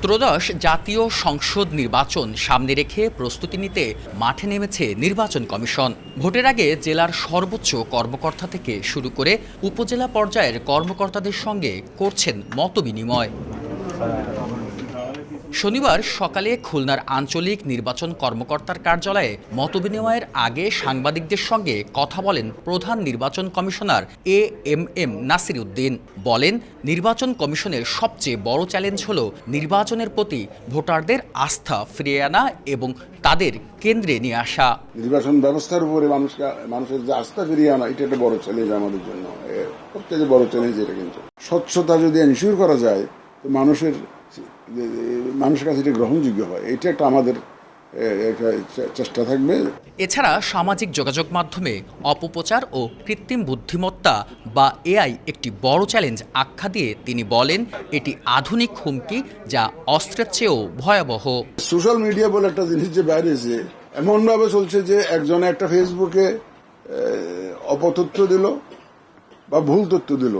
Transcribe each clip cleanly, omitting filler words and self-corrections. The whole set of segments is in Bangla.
ত্রয়োদশ জাতীয় সংসদ নির্বাচন সামনে রেখে প্রস্তুতি নিতে মাঠে নেমেছে নির্বাচন কমিশন। ভোটের আগে জেলার সর্বোচ্চ কর্মকর্তা থেকে শুরু করে উপজেলা পর্যায়ের কর্মকর্তাদের সঙ্গে করছেন মতবিনিময়। শনিবার সকালে খুলনার আঞ্চলিক নির্বাচন কর্মকর্তার কার্যালয়ে মতবিনিময়ের আগে সাংবাদিকদের সঙ্গে কথা বলেন প্রধান নির্বাচন কমিশনার এএমএম নাসির উদ্দিন। বলেন, নির্বাচন কমিশনের সবচেয়ে বড় চ্যালেঞ্জ হল নির্বাচনের প্রতি ভোটারদের আস্থা ফিরিয়ে আনা এবং তাদের কেন্দ্রে নিয়ে আসা। নির্বাচন ব্যবস্থার উপরে মানুষের যে আস্থা ফিরিয়ে আনা, এটা একটা বড় চ্যালেঞ্জ আমাদের জন্য। সবথেকে বড় চ্যালেঞ্জ এটা। কিন্তু স্বচ্ছতা যদি এনশিওর করা যায় তো মানুষের কাছে এটা গ্রহণযোগ্য হয়। এটা একটা আমাদের একটা চেষ্টা থাকবে। এছাড়া সামাজিক যোগাযোগ মাধ্যমে অপপ্রচার ও কৃত্রিম বুদ্ধিমত্তা বা এআই একটি বড় চ্যালেঞ্জ আখ্যা দিয়ে তিনি বলেন, এটি আধুনিক হুমকি যা অস্ত্রের চেয়েও ভয়াবহ। সোশ্যাল মিডিয়া বলে একটা জিনিস যে বাইরেছে, এমনভাবে চলছে যে একজনে একটা ফেসবুকে অপতথ্য দিল বা ভুল তথ্য দিল,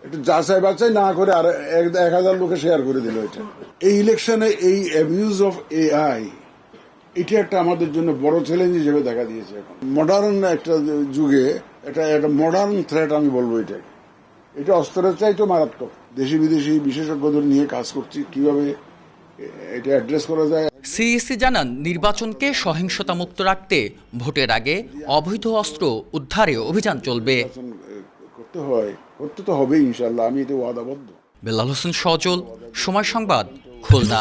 একটু যাচাই বাছাই না করে আর 1000 লোকে শেয়ার করে দিল। এটা এই ইলেকশনে এই অ্যাবিউজ অফ এআই, এটা একটা আমাদের জন্য বড় চ্যালেঞ্জ হিসেবে দেখা দিয়েছে। এখন মডার্ন একটা যুগে একটা মডার্ন থ্রেট আমি বলবো। এটা অস্ত্রের চাইতেও মারাত্মক। দেশি বিদেশি বিশেষজ্ঞদের নিয়ে কাজ করছি কিভাবে এটা অ্যাড্রেস করা যায়। সিইসি জানান, নির্বাচনকে সহিংসতামুক্ত রাখতে ভোটের আগে অবৈধ অস্ত্র উদ্ধারে অভিযান চলবে। করতে তো হবেই ইনশাল্লাহ, আমি এতে ওয়াদাবদ্ধ। বেলাল হোসেন সজল, সময় সংবাদ, খুলনা।